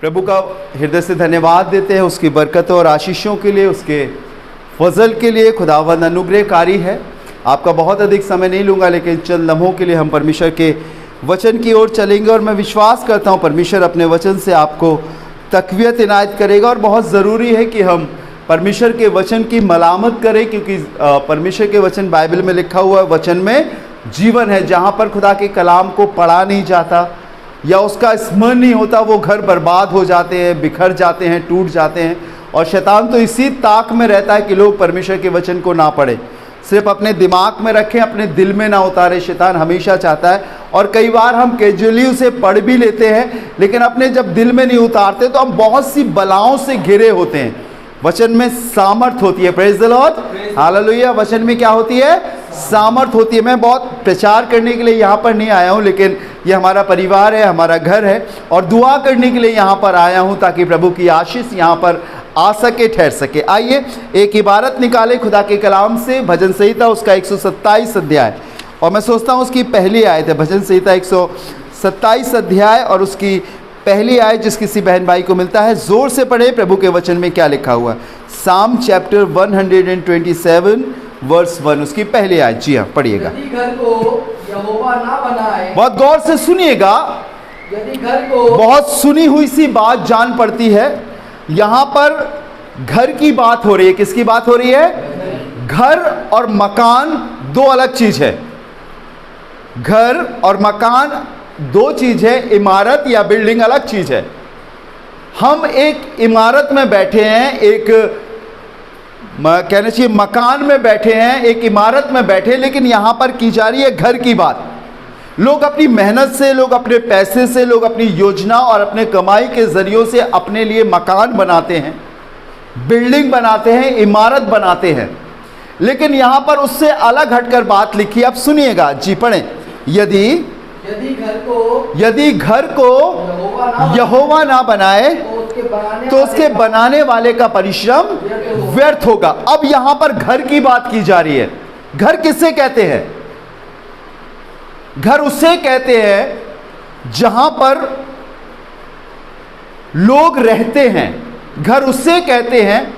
प्रभु का हृदय से धन्यवाद देते हैं उसकी बरकतों और आशीषों के लिए, उसके फजल के लिए। खुदावंद अनुग्रहकारी है। आपका बहुत अधिक समय नहीं लूँगा, लेकिन चंद लम्हों के लिए हम परमेश्वर के वचन की ओर चलेंगे और मैं विश्वास करता हूँ परमेश्वर अपने वचन से आपको तक़वियत इनायत करेगा। और बहुत ज़रूरी है कि हम परमेश्वर के वचन की मलामत करें, क्योंकि परमेश्वर के वचन बाइबल में लिखा हुआ है, वचन में जीवन है। जहाँ पर खुदा के कलाम को पढ़ा नहीं जाता या उसका स्मरण नहीं होता, वो घर बर्बाद हो जाते हैं, बिखर जाते हैं, टूट जाते हैं। और शैतान तो इसी ताक में रहता है कि लोग परमेश्वर के वचन को ना पढ़ें, सिर्फ अपने दिमाग में रखें, अपने दिल में ना उतारे। शैतान हमेशा चाहता है, और कई बार हम कैजुअली उसे पढ़ भी लेते हैं, लेकिन अपने जब दिल में नहीं उतारते तो हम बहुत सी बलाओं से घिरे होते हैं। वचन में सामर्थ होती है। Praise the Lord, hallelujah. वचन में क्या होती है? सामर्थ होती है। मैं बहुत प्रचार करने के लिए यहाँ पर नहीं आया हूँ, लेकिन ये हमारा परिवार है, हमारा घर है, और दुआ करने के लिए यहाँ पर आया हूँ ताकि प्रभु की आशीष यहाँ पर आ सके, ठहर सके। आइए एक इबारत निकाले खुदा के कलाम से, भजन संहिता उसका 127 अध्याय, और मैं सोचता हूँ उसकी पहली आयत है। भजन संहिता 127 अध्याय और उसकी पहली आयत, जिस किसी बहन भाई को मिलता है जोर से पढ़े प्रभु के वचन में क्या लिखा हुआ है। साम चैप्टर 127 वर्स 1, उसकी पहली आयत। जी हाँ, पढ़िएगा। यदि घर को यहोवा ना बनाए, बहुत गौर से सुनिएगा, यदि घर को, बहुत सुनी हुई सी बात जान पड़ती है। यहाँ पर घर की बात हो रही है। किसकी बात हो रही है? घर और मकान दो अलग चीज है। घर और मकान दो चीज है, इमारत या बिल्डिंग अलग चीज है। हम एक इमारत में बैठे हैं, एक कहना चाहिए मकान में बैठे हैं, एक इमारत में बैठे, लेकिन यहाँ पर की जा रही है घर की बात। लोग अपनी मेहनत से, लोग अपने पैसे से, लोग अपनी योजना और अपने कमाई के जरियों से अपने लिए मकान बनाते हैं, बिल्डिंग बनाते हैं, इमारत बनाते हैं। लेकिन यहाँ पर उससे अलग हटकर बात लिखी। अब सुनिएगा, जी पढ़ें। यदि घर को यहोवा ना बनाए तो उसके बनाने वाले का परिश्रम व्यर्थ होगा। अब यहां पर घर की बात की जा रही है। घर किसे कहते हैं? घर उसे कहते हैं जहां पर लोग रहते हैं। घर उसे कहते हैं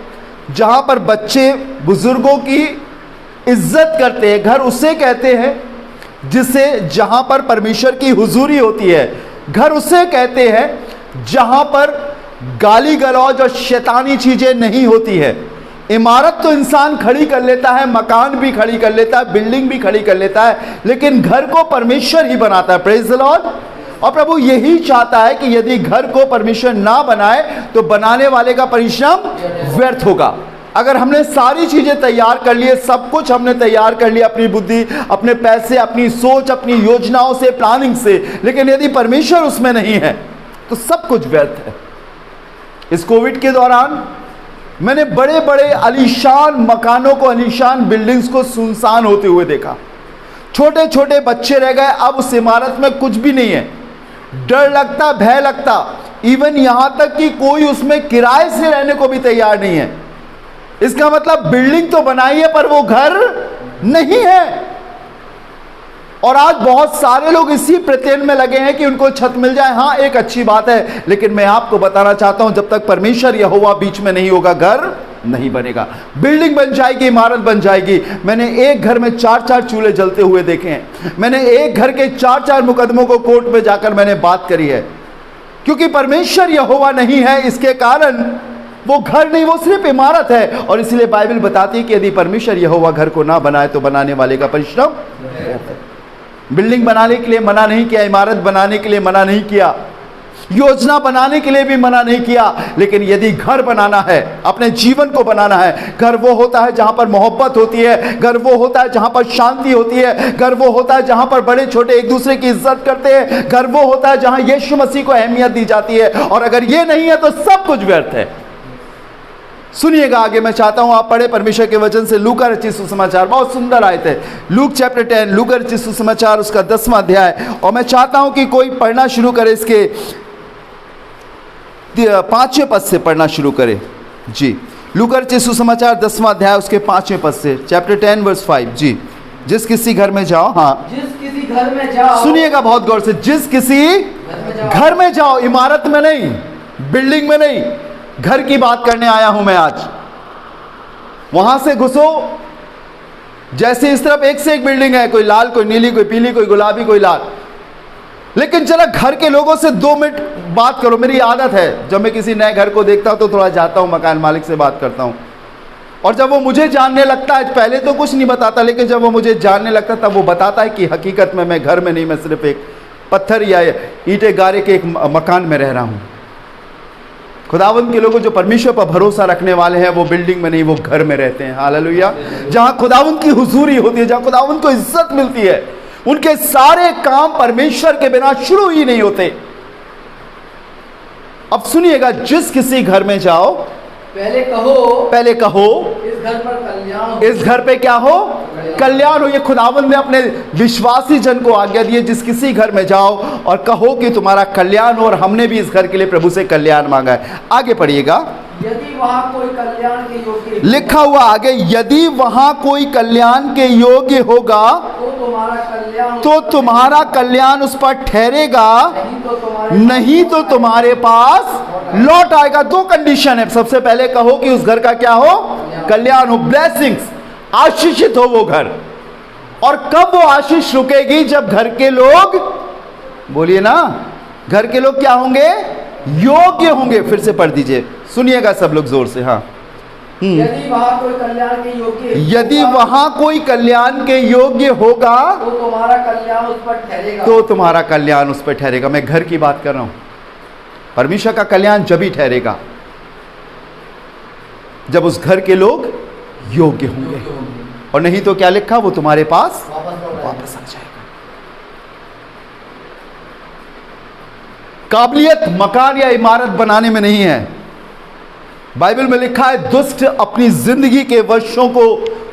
जहां पर बच्चे बुजुर्गों की इज्जत करते हैं। घर उसे कहते हैं जिसे जहां पर परमेश्वर की हुजूरी होती है। घर उसे कहते हैं जहां पर गाली गलौज और शैतानी चीजें नहीं होती है। इमारत तो इंसान खड़ी कर लेता है, मकान भी खड़ी कर लेता है, बिल्डिंग भी खड़ी कर लेता है, लेकिन घर को परमेश्वर ही बनाता है। Praise the Lord. और प्रभु यही चाहता है कि यदि घर को परमेश्वर ना बनाए तो बनाने वाले का परिश्रम व्यर्थ होगा। अगर हमने सारी चीजें तैयार कर लिए, सब कुछ हमने तैयार कर लिया, अपनी बुद्धि, अपने पैसे, अपनी सोच, अपनी योजनाओं से, प्लानिंग से, लेकिन यदि परमेश्वर उसमें नहीं है तो सब कुछ व्यर्थ है। इस कोविड के दौरान मैंने बड़े बड़े आलीशान मकानों को, आलीशान बिल्डिंग्स को सुनसान होते हुए देखा। छोटे छोटे बच्चे रह गए। अब उस इमारत में कुछ भी नहीं है। डर लगता, भय लगता, इवन यहां तक कि कोई उसमें किराए से रहने को भी तैयार नहीं है। इसका मतलब बिल्डिंग तो बनाई है पर वो घर नहीं है। और आज बहुत सारे लोग इसी प्रत्यय में लगे हैं कि उनको छत मिल जाए। हाँ, एक अच्छी बात है, लेकिन मैं आपको बताना चाहता हूं जब तक परमेश्वर यहोवा बीच में नहीं होगा, घर नहीं बनेगा। बिल्डिंग बन जाएगी, इमारत बन जाएगी। मैंने एक घर में 4-4 चूल्हे जलते हुए देखे हैं। मैंने एक घर के 4-4 मुकदमों को कोर्ट में जाकर मैंने बात करी है, क्योंकि परमेश्वर यहोवा नहीं है। इसके कारण वो घर नहीं, वो सिर्फ इमारत है। और इसलिए बाइबल बताती है कि यदि परमेश्वर यहोवा घर को ना बनाए तो बनाने वाले का परिश्रम। बिल्डिंग बनाने के लिए मना नहीं किया, इमारत बनाने के लिए मना नहीं किया, योजना बनाने के लिए भी मना नहीं किया, लेकिन यदि घर बनाना है, अपने जीवन को बनाना है, घर वो होता है जहां पर मोहब्बत होती है, घर वो होता है जहां पर शांति होती है, घर वो होता है जहां पर बड़े छोटे एक दूसरे की इज्जत करते हैं, घर वो होता है जहां यीशु मसीह को अहमियत दी जाती है। और अगर ये नहीं है तो सब कुछ व्यर्थ है। सुनिएगा आगे, मैं चाहता हूं आप पढ़े परमेश्वर के वचन से लूका रचित सुसमाचार। बहुत सुंदर आयत है, लूक चैप्टर 10, लूका रचित सुसमाचार उसका 10वां अध्याय। और मैं चाहता हूं कि कोई पढ़ना शुरू करे, इसके 5वें पद से पढ़ना शुरू करे। जी, लूका रचित सुसमाचार 10वां अध्याय उसके 5वें पद से, चैप्टर 10 वर्स 5 जी। जिस किसी घर में जाओ, हाँ जिस किसी घर में जाओ, सुनिएगा बहुत गौर से, जिस किसी घर में जाओ, इमारत में नहीं, बिल्डिंग में नहीं, घर की बात करने आया हूं मैं आज। वहां से घुसो, जैसे इस तरफ एक से एक बिल्डिंग है, कोई लाल, कोई नीली, कोई पीली, कोई गुलाबी, कोई लाल, लेकिन जरा घर के लोगों से 2 मिनट बात करो। मेरी आदत है, जब मैं किसी नए घर को देखता हूं तो थोड़ा जाता हूं, मकान मालिक से बात करता हूं, और जब वो मुझे जानने लगता है, पहले तो कुछ नहीं बताता, लेकिन जब वो मुझे जानने लगता है तब वो बताता है कि हकीकत में मैं घर में नहीं, मैं सिर्फ एक पत्थर या ईंटे गारे के एक मकान में रह रहा हूं। खुदावंद के लोगों जो परमेश्वर पर भरोसा रखने वाले हैं, वो बिल्डिंग में नहीं, वो घर में रहते हैं। हालेलुया। जहां खुदावंद की हुजूरी होती है, जहां खुदावंद को इज्जत मिलती है, उनके सारे काम परमेश्वर के बिना शुरू ही नहीं होते। अब सुनिएगा, जिस किसी घर में जाओ, पहले कहो इस घर पर कल्याण हो। इस घर पे क्या हो? कल्याण हो। ये खुदावंद ने अपने विश्वासी जन को आज्ञा दी है, जिस किसी घर में जाओ और कहो कि तुम्हारा कल्याण हो। और हमने भी इस घर के लिए प्रभु से कल्याण मांगा है। आगे पढ़िएगा। यदि वहाँ कोई कल्याण के योग्य, लिखा हुआ आगे, यदि वहां कोई कल्याण के योग्य होगा तो तुम्हारा कल्याण उस पर ठहरेगा, नहीं तो तुम्हारे पास लौट आएगा। 2 कंडीशन है। सबसे पहले कहो कि उस घर का क्या हो? कल्याण हो, ब्लेसिंग्स, आशीषित हो वो घर। और कब वो आशीष रुकेगी? जब घर के लोग, बोलिए ना, घर के लोग क्या होंगे? योग्य होंगे। फिर से पढ़ दीजिए, सुनिएगा सब लोग जोर से। हाँ, यदि वहाँ कोई कल्याण के योग्य, यदि वहां कोई कल्याण के योग्य होगा तो तुम्हारा कल्याण उस पर ठहरेगा, तो तुम्हारा कल्याण उस पर ठहरेगा। मैं घर की बात कर रहा हूं। परमेश्वर का कल्याण जब ही ठहरेगा जब उस घर के लोग योग्य होंगे, और नहीं तो क्या लिखा? वो तुम्हारे पास वापस आ जाएगा। काबिलियत मकान या इमारत बनाने में नहीं है। बाइबल में लिखा है, दुष्ट अपनी जिंदगी के वर्षों को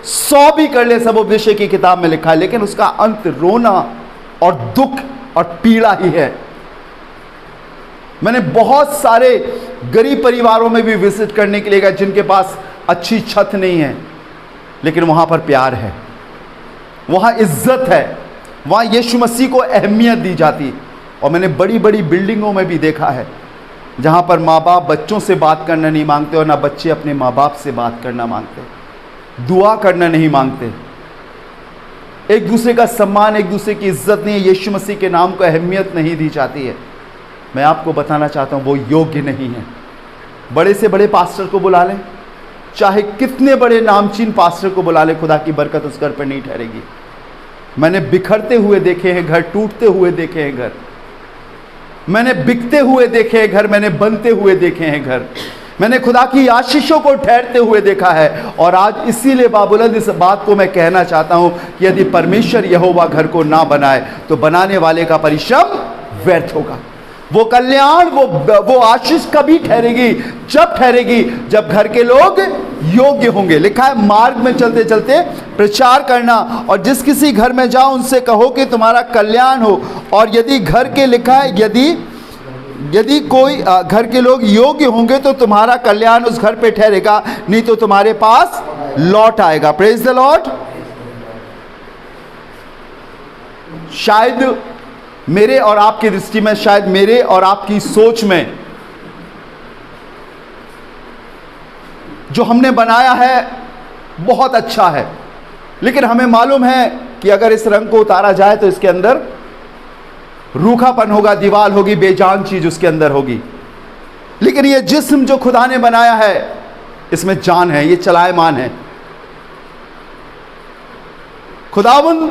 100 भी कर ले, सब उपदेश की किताब में लिखा है, लेकिन उसका अंत रोना और दुख और पीड़ा ही है। मैंने बहुत सारे गरीब परिवारों में भी विजिट करने के लिए गया, जिनके पास अच्छी छत नहीं है, लेकिन वहां पर प्यार है, वहां इज्जत है, वहां यीशु मसीह को अहमियत दी जाती। और मैंने बड़ी बड़ी बिल्डिंगों में भी देखा है जहां पर माँ बाप बच्चों से बात करना नहीं मांगते, और ना बच्चे अपने माँ बाप से बात करना मांगते, दुआ करना नहीं मांगते, एक दूसरे का सम्मान, एक दूसरे की इज्जत नहीं है, यीशु मसीह के नाम को अहमियत नहीं दी जाती है। मैं आपको बताना चाहता हूं, वो योग्य नहीं है। बड़े से बड़े पास्टर को बुला लें, चाहे कितने बड़े नामचीन पास्टर को बुला लें, खुदा की बरकत उस घर पर नहीं ठहरेगी। मैंने बिखरते हुए देखे हैं घर, टूटते हुए देखे हैं घर, मैंने बिकते हुए देखे हैं घर, मैंने बनते हुए देखे हैं घर, मैंने खुदा की आशीषों को ठहरते हुए देखा है। और आज इसीलिए बाबुलंद इस बात को मैं कहना चाहता हूं कि यदि परमेश्वर यहोवा घर को ना बनाए तो बनाने वाले का परिश्रम व्यर्थ होगा। वो कल्याण, वो आशीष कभी ठहरेगी? जब ठहरेगी जब घर के लोग योग्य होंगे। लिखा है, मार्ग में चलते चलते प्रचार करना, और जिस किसी घर में जाओ उनसे कहो कि तुम्हारा कल्याण हो। और यदि घर के, लिखा है, यदि कोई घर के लोग योग्य होंगे तो तुम्हारा कल्याण उस घर पे ठहरेगा, नहीं तो तुम्हारे पास लौट आएगा। Praise the Lord. शायद मेरे और आपकी दृष्टि में, शायद मेरे और आपकी सोच में जो हमने बनाया है बहुत अच्छा है, लेकिन हमें मालूम है कि अगर इस रंग को उतारा जाए तो इसके अंदर रूखापन होगा, दीवार होगी, बेजान चीज उसके अंदर होगी। लेकिन ये जिस्म जो खुदा ने बनाया है, इसमें जान है, ये चलायमान है। खुदावन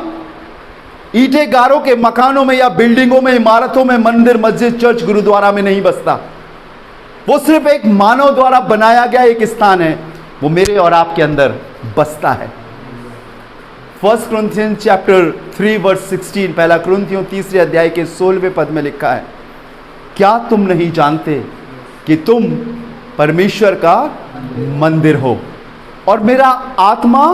ईंटे गारों के मकानों में या बिल्डिंगों में, इमारतों में, मंदिर, मस्जिद, चर्च, गुरुद्वारा में नहीं बसता। वो सिर्फ एक मानव द्वारा बनाया गया एक स्थान है, वो मेरे और आपके अंदर बसता है। 1 Corinthians चैप्टर 3 वर्स 16, पहला कुरिन्थियों 3 अध्याय के 16वें पद में लिखा है, क्या तुम नहीं जानते कि तुम परमेश्वर का मंदिर हो और मेरा आत्मा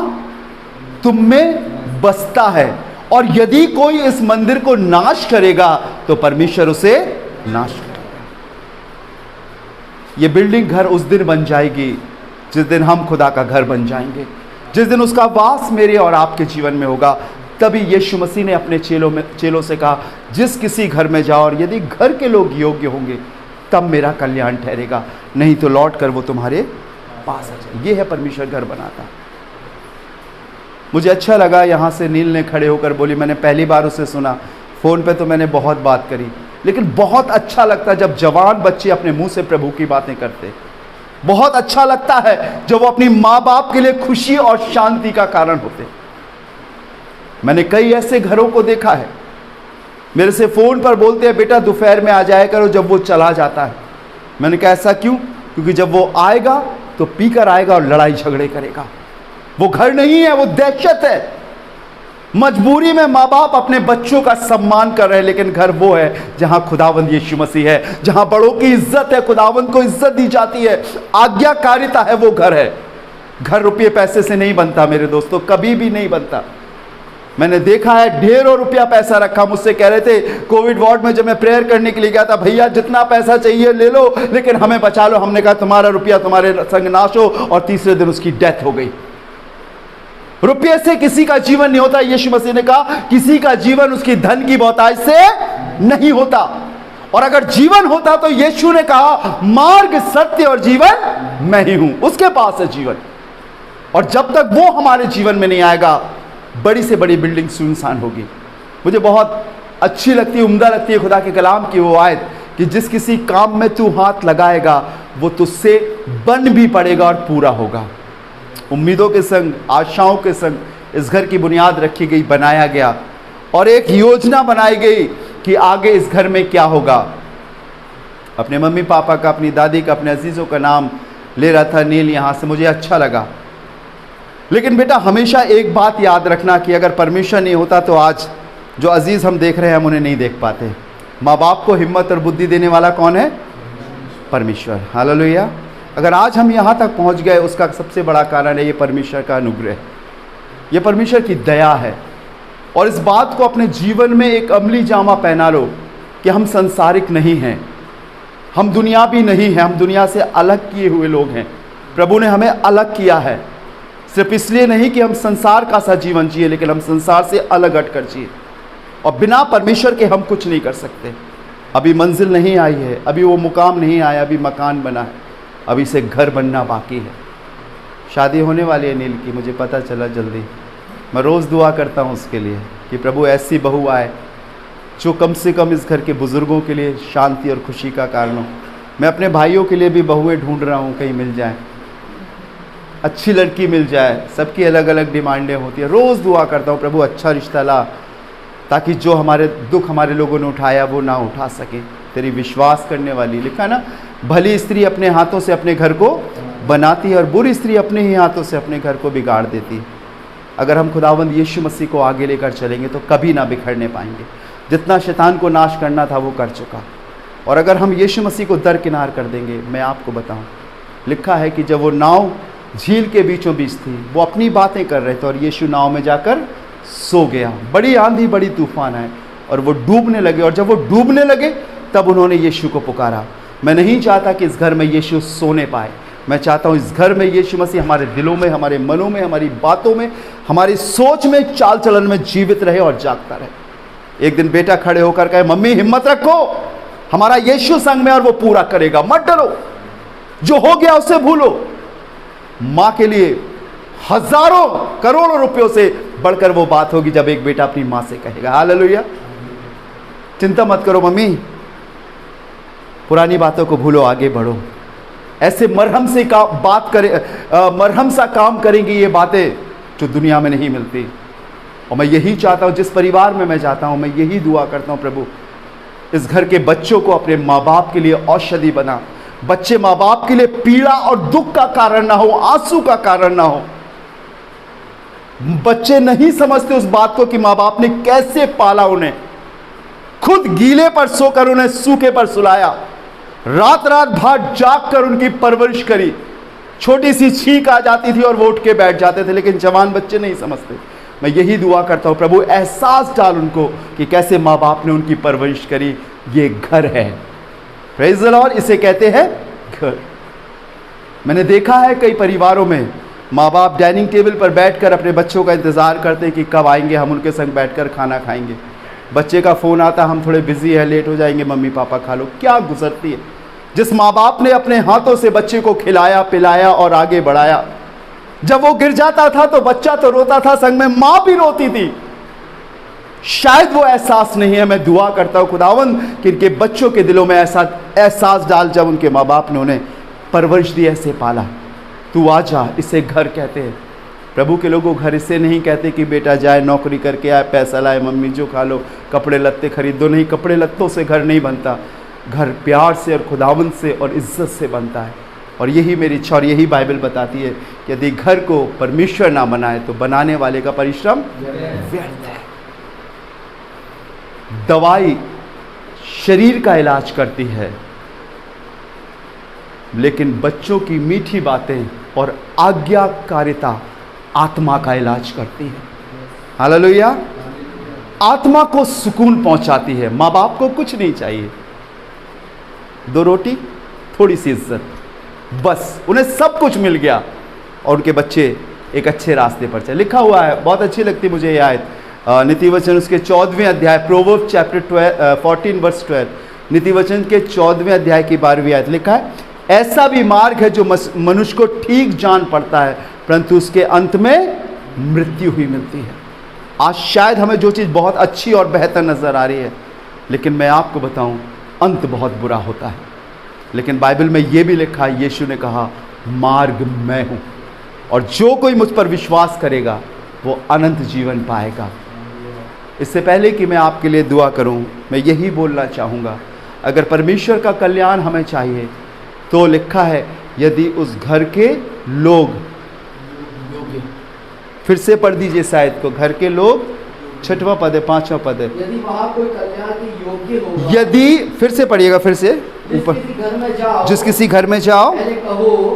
तुम में बसता है, और यदि कोई इस मंदिर को नाश करेगा तो परमेश्वर उसे नाश करेगा। ये बिल्डिंग घर उस दिन बन जाएगी जिस दिन हम खुदा का घर बन जाएंगे, जिस दिन उसका वास मेरे और आपके जीवन में होगा, तभी यीशु मसीह ने अपने चेलों से कहा, जिस किसी घर में जाओ और यदि घर के लोग योग्य होंगे तब मेरा कल्याण ठहरेगा, नहीं तो लौट कर वो तुम्हारे पास आ जाए। ये है परमेश्वर घर बनाता। मुझे अच्छा लगा, यहाँ से नील ने खड़े होकर बोली, मैंने पहली बार उसे सुना, फ़ोन पे तो मैंने बहुत बात करी, लेकिन बहुत अच्छा लगता जब जवान बच्चे अपने मुंह से प्रभु की बातें करते। बहुत अच्छा लगता है जब वो अपनी माँ बाप के लिए खुशी और शांति का कारण होते। मैंने कई ऐसे घरों को देखा है, मेरे से फ़ोन पर बोलते हैं, बेटा दोपहर में आ जाया करो, जब वो चला जाता है। मैंने कहा ऐसा क्यों? क्योंकि जब वो आएगा तो पीकर आएगा और लड़ाई झगड़े करेगा। वो घर नहीं है, वो दहशत है। मजबूरी में माँ बाप अपने बच्चों का सम्मान कर रहे हैं, लेकिन घर वो है जहां खुदावंद यीशु मसीह है, जहां बड़ों की इज्जत है, खुदावंद को इज्जत दी जाती है, आज्ञाकारिता है, वो घर है। घर रुपये पैसे से नहीं बनता मेरे दोस्तों, कभी भी नहीं बनता। मैंने देखा है ढेरों रुपया पैसा रखा, मुझसे कह रहे थे कोविड वार्ड में जब मैं प्रेयर करने के लिए गया था, भैया जितना पैसा चाहिए ले लो लेकिन हमें बचा लो। हमने कहा तुम्हारा रुपया तुम्हारे संग नाश हो, और तीसरे दिन उसकी डेथ हो गई। रुपये से किसी का जीवन नहीं होता। यीशु मसीह ने कहा किसी का जीवन उसकी धन की बहुतायत से नहीं होता, और अगर जीवन होता तो यीशु ने कहा मार्ग, सत्य और जीवन मैं ही हूं, उसके पास है जीवन। और जब तक वो हमारे जीवन में नहीं आएगा, बड़ी से बड़ी बिल्डिंग सुनसान होगी। मुझे बहुत अच्छी लगती है, उम्दा लगती है खुदा के कलाम की वो आयत कि जिस किसी काम में तू हाथ लगाएगा वो तुझसे बन भी पड़ेगा और पूरा होगा। उम्मीदों के संग, आशाओं के संग इस घर की बुनियाद रखी गई, बनाया गया, और एक योजना बनाई गई कि आगे इस घर में क्या होगा। अपने मम्मी पापा का, अपनी दादी का, अपने अजीज़ों का नाम ले रहा था नील यहाँ से, मुझे अच्छा लगा। लेकिन बेटा हमेशा एक बात याद रखना कि अगर परमेश्वर नहीं होता तो आज जो अजीज़ हम देख रहे हैं हम उन्हें नहीं देख पाते। माँ बाप को हिम्मत और बुद्धि देने वाला कौन है? परमेश्वर। हालेलुया। अगर आज हम यहाँ तक पहुँच गए, उसका सबसे बड़ा कारण है ये परमेश्वर का अनुग्रह, ये परमेश्वर की दया है। और इस बात को अपने जीवन में एक अमली जामा पहना लो कि हम संसारिक नहीं हैं, हम दुनियावी नहीं हैं, हम दुनिया से अलग किए हुए लोग हैं। प्रभु ने हमें अलग किया है, सिर्फ इसलिए नहीं कि हम संसार का सा जीवन जिए, लेकिन हम संसार से अलग हटकर जिए। और बिना परमेश्वर के हम कुछ नहीं कर सकते। अभी मंजिल नहीं आई है, अभी वो मुकाम नहीं आया, अभी मकान बना है, अभी से घर बनना बाकी है। शादी होने वाली है नील की, मुझे पता चला जल्दी। मैं रोज़ दुआ करता हूँ उसके लिए कि प्रभु ऐसी बहू आए जो कम से कम इस घर के बुज़ुर्गों के लिए शांति और खुशी का कारण हो। मैं अपने भाइयों के लिए भी बहुएँ ढूंढ रहा हूँ, कहीं मिल जाए, अच्छी लड़की मिल जाए। सबकी अलग अलग डिमांडें होती है। रोज़ दुआ करता हूँ प्रभु अच्छा रिश्ता ला, ताकि जो हमारे दुख हमारे लोगों ने उठाया वो ना उठा सके। तेरी विश्वास करने वाली, लिखा ना, भली स्त्री अपने हाथों से अपने घर को बनाती है और बुरी स्त्री अपने ही हाथों से अपने घर को बिगाड़ देती है। अगर हम खुदावंद यीशु मसीह को आगे लेकर चलेंगे तो कभी ना बिखरने पाएंगे। जितना शैतान को नाश करना था वो कर चुका, और अगर हम यीशु मसीह को दरकिनार कर देंगे, मैं आपको बताऊं, लिखा है कि जब वो नाव झील के बीचों बीच थी, वो अपनी बातें कर रहे थे और यीशु नाव में जाकर सो गया। बड़ी आंधी, बड़ी तूफान आए और वो डूबने लगे, और जब वो डूबने लगे तब उन्होंने यीशु को पुकारा। मैं नहीं चाहता कि इस घर में यीशु सोने पाए, मैं चाहता हूँ इस घर में यीशु मसीह हमारे दिलों में, हमारे मनों में, हमारी बातों में, हमारी सोच में, चाल चलन में जीवित रहे और जागता रहे। एक दिन बेटा खड़े होकर कहे, मम्मी हिम्मत रखो, हमारा यीशु संग में और वो पूरा करेगा, मत डरो, जो हो गया उसे भूलो। माँ के लिए हजारों करोड़ों रुपयों से बढ़कर वो बात होगी जब एक बेटा अपनी माँ से कहेगा। हालेलुया। चिंता मत करो मम्मी, पुरानी बातों को भूलो, आगे बढ़ो। ऐसे मरहम से बात करें, मरहम सा काम करेंगी ये बातें जो दुनिया में नहीं मिलती। और मैं यही चाहता हूँ, जिस परिवार में मैं जाता हूँ, मैं यही दुआ करता हूँ, प्रभु इस घर के बच्चों को अपने माँ बाप के लिए औषधि बना। बच्चे माँ बाप के लिए पीड़ा और दुख का कारण ना हो, आंसू का कारण ना हो। बच्चे नहीं समझते उस बात को कि माँ बाप ने कैसे पाला उन्हें, खुद गीले पर सोकर उन्हें सूखे पर सुलाया, रात रात भर जाग कर उनकी परवरिश करी। छोटी सी छींक आ जाती थी और वो उठ के बैठ जाते थे, लेकिन जवान बच्चे नहीं समझते। मैं यही दुआ करता हूँ, प्रभु एहसास डाल उनको कि कैसे माँ बाप ने उनकी परवरिश करी। ये घर है, प्रेज़ द लॉर्ड, इसे कहते हैं घर। मैंने देखा है कई परिवारों में माँ बाप डाइनिंग टेबल पर बैठकर अपने बच्चों का इंतज़ार करते हैं कि कब आएंगे, हम उनके संग बैठकर खाना खाएंगे। बच्चे का फ़ोन आता, हम थोड़े बिजी है, लेट हो जाएंगे, मम्मी पापा खा लो। क्या गुजरती है। जिस माँ बाप ने अपने हाथों से बच्चे को खिलाया पिलाया और आगे बढ़ाया, जब वो गिर जाता था तो बच्चा तो रोता था, संग में माँ भी रोती थी। शायद वो एहसास नहीं है। मैं दुआ करता हूँ खुदावंद कि इनके बच्चों के दिलों में ऐसा एहसास डाल, जब उनके माँ बाप ने उन्हें परवरिश दी, ऐसे पाला। तू आ जा, इसे घर कहते हैं। प्रभु के लोगों, घर इसे नहीं कहते कि बेटा जाए नौकरी करके आए, पैसा लाए, मम्मी जो खा लो, कपड़े लत्ते खरीदो। नहीं, कपड़े लत्तों से घर नहीं बनता। घर प्यार से और खुदावंद से और इज्जत से बनता है। और यही मेरी इच्छा और यही बाइबल बताती है कि यदि घर को परमेश्वर ना बनाए तो बनाने वाले का परिश्रम व्यर्थ है। दवाई शरीर का इलाज करती है, लेकिन बच्चों की मीठी बातें और आज्ञाकारिता आत्मा का इलाज करती है। हालेलुया। आत्मा को सुकून पहुंचाती है। माँ बाप को कुछ नहीं चाहिए, 2 रोटी, थोड़ी सी इज्जत, बस उन्हें सब कुछ मिल गया और उनके बच्चे एक अच्छे रास्ते पर चले। लिखा हुआ है, बहुत अच्छी लगती मुझे यह आयत, नीति वचन उसके 14वें अध्याय, प्रोवर्ब चैप्टर 14 वर्स 12, नीति वचन के 14वें अध्याय की 12वीं आयत। लिखा है, ऐसा भी मार्ग है जो मनुष्य को ठीक जान पड़ता है, परंतु उसके अंत में मृत्यु ही मिलती है। आज शायद हमें जो चीज़ बहुत अच्छी और बेहतर नज़र आ रही है, लेकिन मैं आपको बताऊं अंत बहुत बुरा होता है। लेकिन बाइबल में ये भी लिखा है, यीशु ने कहा मार्ग मैं हूँ, और जो कोई मुझ पर विश्वास करेगा वो अनंत जीवन पाएगा। इससे पहले कि मैं आपके लिए दुआ करूं, मैं यही बोलना चाहूँगा, अगर परमेश्वर का कल्याण हमें चाहिए तो लिखा है, यदि उस घर के लोग, फिर से पढ़ दीजिए शायद को, घर के लोग, 6वां पद है, 5वां पद है, यदि वहाँ कोई कल्याण के योग्य होगा, यदि, फिर से पढ़िएगा, फिर से ऊपर, जिस किसी घर में जाओ, जिस किसी घर में जाओ, पहले कहो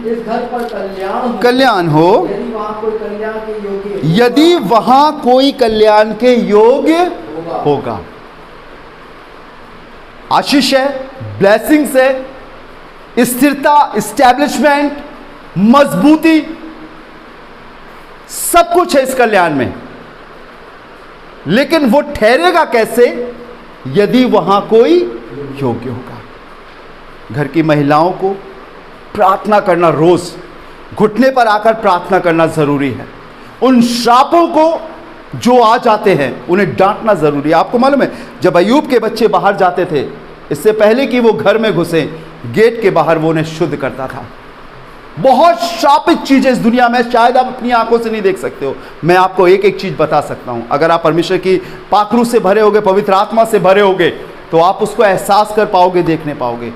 इस घर पर कल्याण हो, यदि वहाँ कोई कल्याण के योग्य, यदि वहां कोई कल्याण के योग्य होगा। आशीष है, ब्लेसिंग्स है, स्थिरता, इस्टेब्लिशमेंट, मजबूती, सब कुछ है इस कल्याण में। लेकिन वो ठहरेगा कैसे? यदि वहां कोई योग्य होगा। घर की महिलाओं को प्रार्थना करना, रोज घुटने पर आकर प्रार्थना करना जरूरी है। उन श्रापों को जो आ जाते हैं उन्हें डांटना जरूरी है। आपको मालूम है, जब अय्यूब के बच्चे बाहर जाते थे, इससे पहले कि वो घर में घुसे, गेट के बाहर वो उन्हें शुद्ध करता था। बहुत श्रापित चीजें इस दुनिया में शायद आप अपनी आंखों से नहीं देख सकते हो। मैं आपको एक एक चीज बता सकता हूं। अगर आप परमेश्वर की पाखरू से भरे होगे, पवित्र आत्मा से भरे होगे, तो आप उसको एहसास कर पाओगे, देखने पाओगे।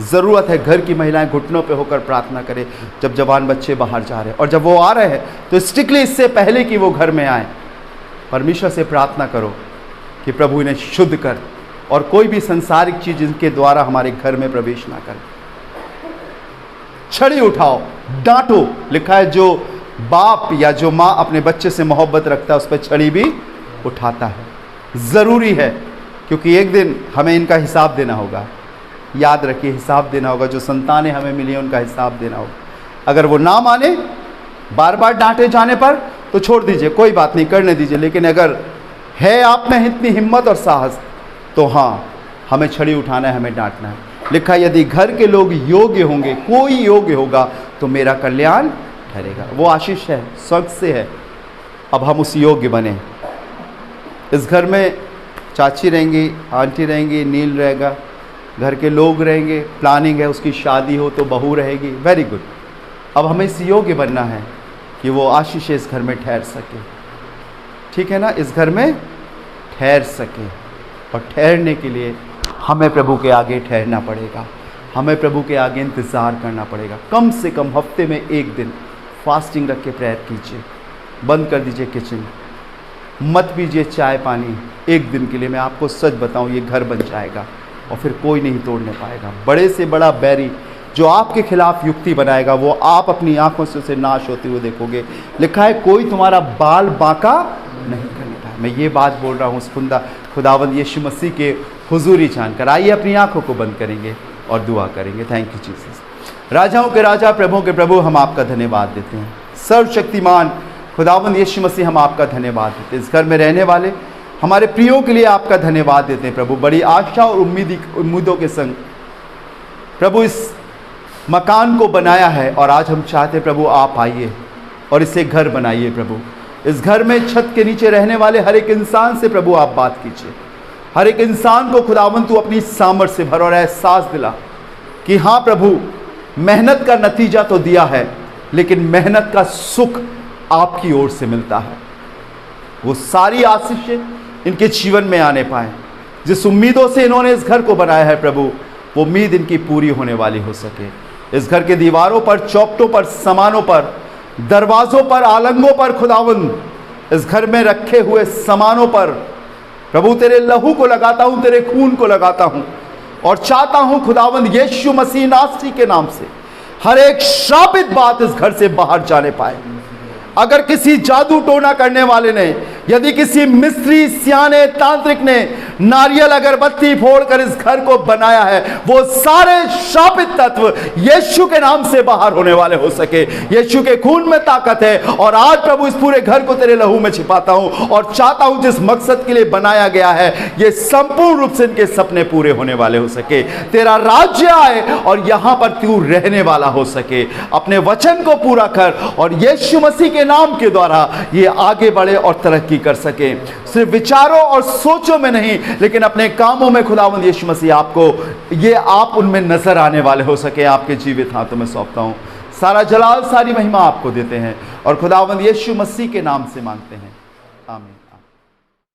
ज़रूरत है घर की महिलाएं घुटनों पे होकर प्रार्थना करें जब जवान बच्चे बाहर जा रहे हैं, और जब वो आ रहे हैं तो स्ट्रिक्टली इससे पहले कि वो घर में आए, परमेश्वर से प्रार्थना करो कि प्रभु इन्हें शुद्ध कर, और कोई भी संसारिक चीज़ इनके द्वारा हमारे घर में प्रवेश ना करे। छड़ी उठाओ, डांटो। लिखा है, जो बाप या जो माँ अपने बच्चे से मोहब्बत रखता है उस पर छड़ी भी उठाता है। ज़रूरी है, क्योंकि एक दिन हमें इनका हिसाब देना होगा। याद रखिए, हिसाब देना होगा। जो संतानें हमें मिली हैं उनका हिसाब देना होगा। अगर वो ना माने, बार बार डांटे जाने पर, तो छोड़ दीजिए, कोई बात नहीं, करने दीजिए। लेकिन अगर है आप में इतनी हिम्मत और साहस, तो हाँ, हमें छड़ी उठाना है, हमें डांटना है। लिखा, यदि घर के लोग योग्य होंगे, कोई योग्य होगा, तो मेरा कल्याण ठहरेगा। वो आशीष है, स्वर्ग से है। अब हम उस योग्य बने। इस घर में चाची रहेंगी, आंटी रहेंगी, नील रहेगा, घर के लोग रहेंगे, प्लानिंग है उसकी शादी हो तो बहू रहेगी। Very good. अब हमें इस योग्य बनना है कि वो आशीष इस घर में ठहर सके। ठीक है ना, इस घर में ठहर सके। और ठहरने के लिए हमें प्रभु के आगे ठहरना पड़ेगा, हमें प्रभु के आगे इंतज़ार करना पड़ेगा। कम से कम हफ्ते में एक दिन फास्टिंग रख के प्रेयर कीजिए। बंद कर दीजिए किचन, मत पीजिए चाय पानी एक दिन के लिए। मैं आपको सच बताऊं, ये घर बन जाएगा और फिर कोई नहीं तोड़ने पाएगा। बड़े से बड़ा बैरी जो आपके खिलाफ युक्ति बनाएगा, वो आप अपनी आंखों से उसे नाश होते हुए देखोगे। लिखा है, कोई तुम्हारा बाल बांका नहीं करने पाए। मैं ये बात बोल रहा हूँ उस खुदावंद यीशु मसीह के हुजूरी जानकर। आइए अपनी आंखों को बंद करेंगे और दुआ करेंगे। Thank you Jesus. राजाओं के राजा, प्रभुओं के प्रभु, हम आपका धन्यवाद देते हैं। सर्वशक्तिमान खुदावंद यीशु मसीह, हम आपका धन्यवाद देते हैं। इस घर में रहने वाले हमारे प्रियों के लिए आपका धन्यवाद देते हैं प्रभु। बड़ी आशा और उम्मीदों के संग प्रभु इस मकान को बनाया है, और आज हम चाहते हैं प्रभु आप आइए और इसे घर बनाइए प्रभु। इस घर में छत के नीचे रहने वाले हर एक इंसान से प्रभु आप बात कीजिए। हर एक इंसान को खुदावंद तू अपनी सामर्थ से भर और एहसास दिला कि हाँ प्रभु, मेहनत का नतीजा तो दिया है, लेकिन मेहनत का सुख आपकी ओर से मिलता है। वो सारी आशीषें इनके जीवन में आने पाए। जिस उम्मीदों से इन्होंने इस घर को बनाया है प्रभु, वो उम्मीद इनकी पूरी होने वाली हो सके। इस घर के दीवारों पर, चौखटों पर, सामानों पर, दरवाजों पर, आलंगों पर खुदावंद, इस घर में रखे हुए सामानों पर प्रभु तेरे लहू को लगाता हूं, तेरे खून को लगाता हूं, और चाहता हूं खुदावंद यीशु मसीह नासरी के नाम से हर एक श्रापित बात इस घर से बाहर जाने पाए। अगर किसी जादू टोना करने वाले ने, यदि किसी मिस्त्री, सियाने, तांत्रिक ने नारियल अगरबत्ती फोड़कर इस घर को बनाया है, वो सारे श्रापित तत्व यीशु के नाम से बाहर होने वाले हो सके। यीशु के खून में ताकत है, और आज प्रभु इस पूरे घर को तेरे लहू में छिपाता हूं और चाहता हूं जिस मकसद के लिए बनाया गया है, ये संपूर्ण रूप से इनके सपने पूरे होने वाले हो सके। तेरा राज्य आए और यहां पर तू रहने वाला हो सके। अपने वचन को पूरा कर और यीशु मसीह के नाम के द्वारा ये आगे बढ़े और तरक्की कर सके। सिर्फ विचारों और सोचों में नहीं, लेकिन अपने कामों में खुदावंद यीशु मसीह आपको, ये आप उनमें नजर आने वाले हो सके। आपके जीवित हाथों में सौंपता हूं। सारा जलाल, सारी महिमा आपको देते हैं और खुदावंद यीशु मसीह के नाम से मांगते हैं, आमीन।